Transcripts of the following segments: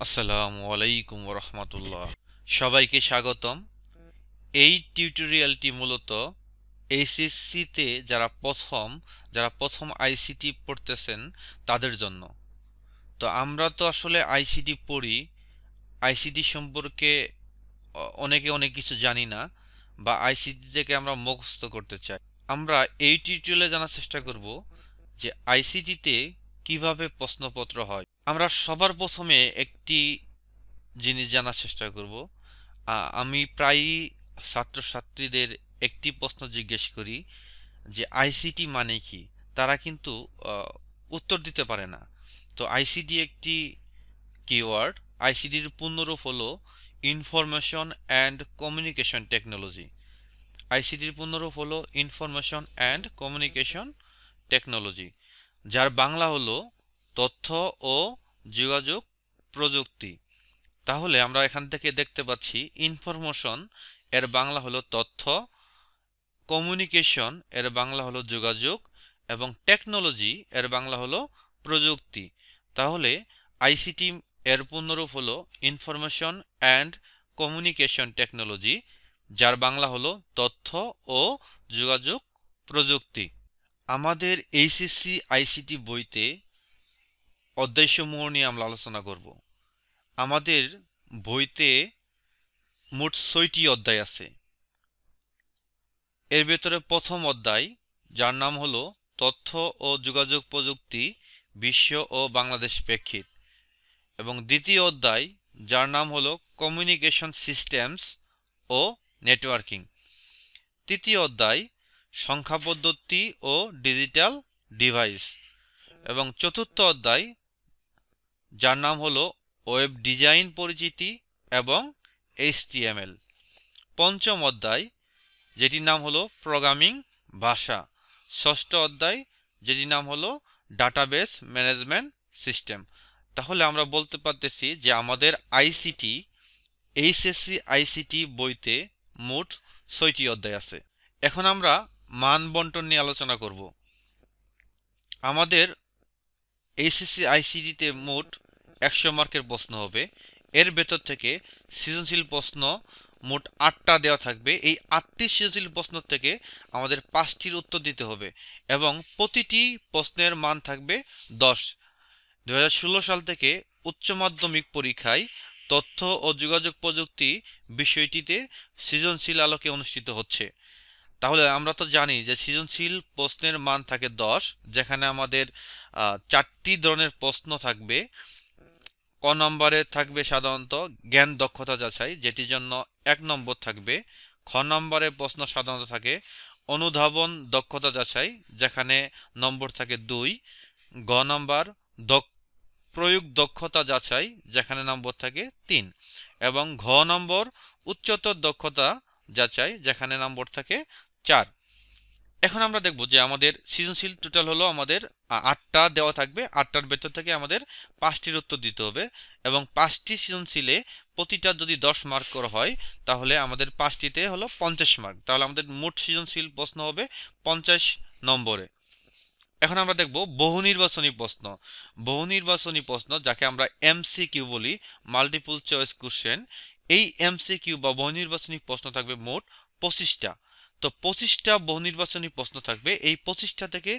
আসসালামু আলাইকুম রহমতুল্লাহ। সবাইকে স্বাগতম। এই টিউটোরিয়ালটি মূলত এইচএসসিতে যারা প্রথম আইসিটি পড়তেছেন তাদের জন্য। তো আমরা তো আসলে আইসিটি পড়ি, আইসিটি সম্পর্কে অনেকে অনেক কিছু জানি না, বা আইসিটি থেকে আমরা মুখস্থ করতে চাই। আমরা এই টিউটোরিয়ালে জানার চেষ্টা করব যে আইসিটিতে কিভাবে প্রশ্নপত্র হয়। আমরা সবার প্রথমে একটি জিনিস জানার চেষ্টা করব। আমি প্রায়ই ছাত্রছাত্রীদের একটি প্রশ্ন জিজ্ঞেস করি যে আইসিটি মানে কি। তারা কিন্তু উত্তর দিতে পারে না। তো আইসিটি একটি কিওয়ার্ড। আইসিটির পূর্ণরূপ হলো ইনফরমেশন অ্যান্ড কমিউনিকেশন টেকনোলজি। আইসিটির পূর্ণরূপ হলো ইনফরমেশন অ্যান্ড কমিউনিকেশন টেকনোলজি, যার বাংলা হলো তথ্য ও যোগাযোগ প্রযুক্তি। তাহলে আমরা এখান থেকে দেখতে পাচ্ছি ইনফরমেশন এর বাংলা হলো তথ্য, কমিউনিকেশন এর বাংলা হলো যোগাযোগ, এবং টেকনোলজি এর বাংলা হলো প্রযুক্তি। তাহলে আইসিটি এর পূর্ণরূপ হলো ইনফরমেশন অ্যান্ড কমিউনিকেশন টেকনোলজি, যার বাংলা হলো তথ্য ও যোগাযোগ প্রযুক্তি। আমাদের এইচএসসি আইসিটি বইতে অধ্যায়সমূহ নিয়ে আমরা আলোচনা করব। আমাদের বইতে মোট ৬টি অধ্যায় আছে। এর ভেতরে প্রথম অধ্যায়, যার নাম হলো তথ্য ও যোগাযোগ প্রযুক্তি, বিশ্ব ও বাংলাদেশ প্রেক্ষিত, এবং দ্বিতীয় অধ্যায়, যার নাম হলো কমিউনিকেশন সিস্টেমস ও নেটওয়ার্কিং। তৃতীয় অধ্যায়, সংখ্যা পদ্ধতি ও ডিজিটাল ডিভাইস, এবং চতুর্থ অধ্যায়, যার নাম হলো ওয়েব ডিজাইন পরিচিতি এবং এইচটিএমএল। পঞ্চম অধ্যায়, যেটির নাম হলো প্রোগ্রামিং ভাষা। ষষ্ঠ অধ্যায়, যেটির নাম হলো ডাটাবেস ম্যানেজমেন্ট সিস্টেম। তাহলে আমরা বলতে পারতেছি যে আমাদের আইসিটি, এইচএসসি আইসিটি বইতে মোট ৬টি অধ্যায় আছে। এখন আমরা মান বন্টন নিয়ে আলোচনা করব। আমাদের এইচএসসি আইসিটিতে মোট ১০০ মার্কের প্রশ্ন হবে। এর ভেতর থেকে সৃজনশীল প্রশ্ন মোট ৮টা দেওয়া থাকবে। এই ৮টি সৃজনশীল প্রশ্ন থেকে আমাদের ৫টির উত্তর দিতে হবে, এবং প্রতিটি প্রশ্নের মান থাকবে ১০। ২০১৬ সাল থেকে উচ্চ মাধ্যমিক পরীক্ষায় তথ্য ও যোগাযোগ প্রযুক্তি বিষয়টিতে সৃজনশীল আলোকে অনুষ্ঠিত হচ্ছে। তাহলে আমরা তো জানি যে সৃজনশীল প্রশ্নের মান থাকে ১০, যেখানে আমাদের ৪টি ধরনের প্রশ্ন থাকবে। ক নম্বরে থাকবে সাধারণত জ্ঞান দক্ষতা যাচাই, যেটির জন্য ১ নম্বর থাকবে। খ নম্বরে প্রশ্ন সাধারণত থাকে অনুধাবন দক্ষতা যাচাই, যেখানে নম্বর থাকে ২। গ নম্বর প্রয়োগ দক্ষতা যাচাই, যেখানে নম্বর থাকে ৩, এবং ঘ নম্বর উচ্চতর দক্ষতা যাচাই, যেখানে নম্বর থাকে ৪। এখন আমরা দেখব যে আমাদের সৃজনশীল টোটাল হলো আমাদের ৮টা দেওয়া থাকবে। ৮টার ভেতর থেকে আমাদের ৫টির উত্তর দিতে হবে, এবং ৫টি সৃজনশীলে প্রতিটা যদি ১০ মার্ক করা হয়, তাহলে আমাদের ৫টিতে হলো ৫০ মার্ক। তাহলে আমাদের মোট সৃজনশীল প্রশ্ন হবে ৫০ নম্বরে। এখন আমরা দেখব বহু নির্বাচনী প্রশ্ন। বহু নির্বাচনী প্রশ্ন, যাকে আমরা এমসিকিউ বলি, মাল্টিপল চয়েস কোশ্চেন। এই এমসিকিউ বা বহু নির্বাচনী প্রশ্ন থাকবে মোট ২৫টা। তো ২৫টা বহু নির্বাচনী প্রশ্ন থাকবে। এই ২৫টা থেকে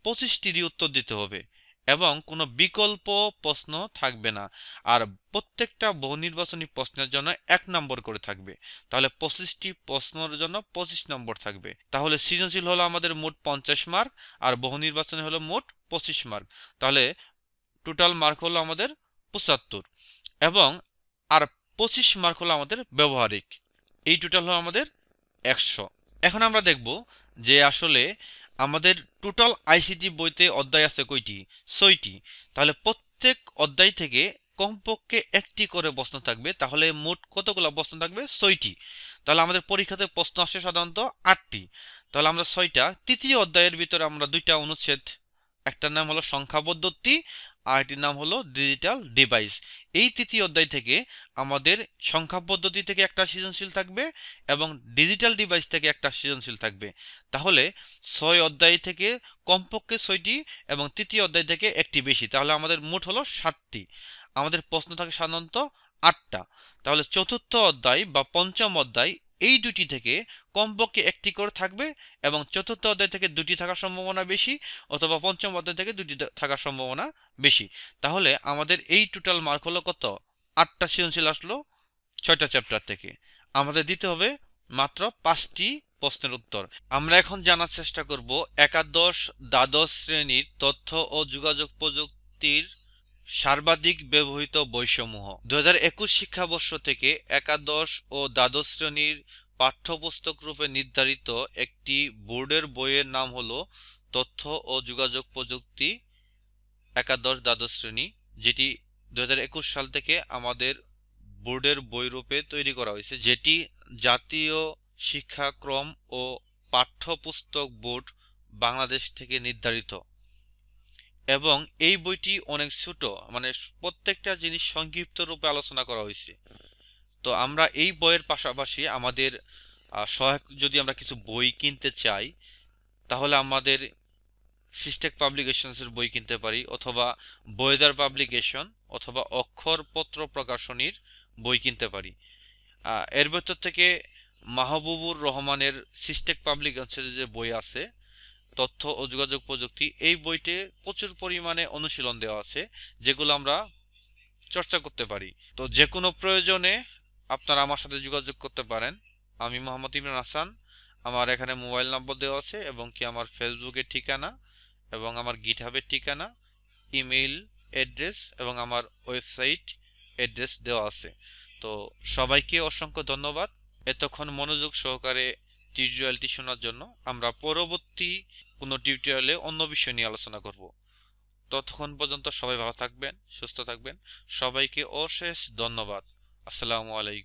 ২৫টিরই উত্তর দিতে হবে, এবং কোনো বিকল্প প্রশ্ন থাকবে না। আর প্রত্যেকটা বহু নির্বাচনী প্রশ্নের জন্য ১ নম্বর করে থাকবে। তাহলে ২৫টি প্রশ্নের জন্য ২৫ নম্বর থাকবে। তাহলে সৃজনশীল হলো আমাদের মোট ৫০ মার্ক, আর বহু নির্বাচনী হলো মোট ২৫ মার্ক। তাহলে টোটাল মার্ক হলো আমাদের ৭৫, এবং আর ২৫ মার্ক হলো আমাদের ব্যবহারিক। এই টোটাল হলো আমাদের ১০০। এখন আমরা দেখব যে আসলে আমাদের টোটাল আইসিটি বইতে অধ্যায় আছে কয়টি? ৬টি। তাহলে প্রত্যেক অধ্যায় থেকে কমপক্ষে একটি করে প্রশ্ন থাকবে। তাহলে মোট কতগুলো প্রশ্ন থাকবে? ৬টি। তাহলে আমাদের পরীক্ষাতে প্রশ্ন আসে সাধারণত ৮টি। তাহলে আমরা ৬টা। তৃতীয় অধ্যায়ের ভিতরে আমরা ২টা অনুচ্ছেদ, একটার নাম হলো সংখ্যা পদ্ধতি, আর একটির নাম হলো ডিজিটাল ডিভাইস। এই তৃতীয় অধ্যায় থেকে আমাদের সংখ্যা পদ্ধতি থেকে একটা সৃজনশীল থাকবে, এবং ডিজিটাল ডিভাইস থেকে একটা সৃজনশীল থাকবে। তাহলে ৬ অধ্যায় থেকে কমপক্ষে ৬টি, এবং তৃতীয় অধ্যায় থেকে একটি বেশি। তাহলে আমাদের মোট হলো ৭টি। আমাদের প্রশ্ন থাকে সাধারণত 8টা। তাহলে চতুর্থ অধ্যায় বা পঞ্চম অধ্যায় এই দুটি থেকে কমপক্ষে একটি করে থাকবে, এবং চতুর্থ অধ্যায় থেকে দুটি থাকার সম্ভাবনা বেশি, অথবা পঞ্চম অধ্যায় থেকে দুটি থাকার সম্ভাবনা বেশি। তাহলে আমাদের এই টোটাল মার্ক হলো কত? 8টা সৃজনশীল আসলো 6টা চ্যাপ্টার থেকে। আমাদের দিতে হবে মাত্র 5টি প্রশ্নের উত্তর। আমরা এখন জানার চেষ্টা করব একাদশ দ্বাদশ শ্রেণীর তথ্য ও যোগাযোগ প্রযুক্তির সর্বাধিক ব্যবহৃত বইসমূহ। 2021 শিক্ষাবর্ষ থেকে একাদশ ও দ্বাদশ শ্রেণীর পাঠ্যপুস্তক রূপে নির্ধারিত একটি বোর্ডের বইয়ের নাম হলো তথ্য ও যোগাযোগ প্রযুক্তি একাদশ দ্বাদশ শ্রেণী, যেটি 2021 সাল থেকে আমাদের বোর্ডের বই রূপে তৈরি করা হয়েছে, যেটি জাতীয় শিক্ষাক্রম ও পাঠ্যপুস্তক বোর্ড বাংলাদেশ থেকে নির্ধারিত। এবং এই বইটি অনেক ছোট, মানে প্রত্যেকটা জিনিস সংক্ষিপ্ত রূপে আলোচনা করা হয়েছে। তো আমরা এই বইয়ের পাশাপাশি আমাদের সহায়ক যদি আমরা কিছু বই কিনতে চাই, তাহলে আমাদের সিস্টেক পাবলিকেশনসের বই কিনতে পারি, অথবা বয়েদার পাবলিকেশন অথবা অক্ষরপত্র প্রকাশনীর বই কিনতে পারি। এর ভেতর থেকে মাহবুবুর রহমানের সিস্টেক পাবলিকেশনের যে বই আছে তথ্য ও যোগাযোগ প্রযুক্তি, এই বইতে প্রচুর পরিমাণে অনুশীলন দেওয়া আছে, যেগুলো আমরা চর্চা করতে পারি। তো যে কোনো প্রয়োজনে আপনারা আমার সাথে যোগাযোগ করতে পারেন। আমি মোহাম্মদ ইমরান হাসান। আমার এখানে মোবাইল নম্বর দেওয়া আছে, এবং কি আমার ফেসবুকের ঠিকানা, এবং আমার গিটহাবের ঠিকানা, ইমেইল অ্যাড্রেস এবং আমার ওয়েবসাইট অ্যাড্রেস দেওয়া আছে। তো সবাইকে অসংখ্য ধন্যবাদ এতক্ষণ মনোযোগ সহকারে টিউটোরিয়ালটি শোনার জন্য। আমরা পরবর্তী কোনো টিউটোরিয়ালে অন্য বিষয় নিয়ে আলোচনা করব। ততক্ষণ পর্যন্ত সবাই ভালো থাকবেন, সুস্থ থাকবেন। সবাইকে অশেষ ধন্যবাদ। আসসালামু আলাইকুম।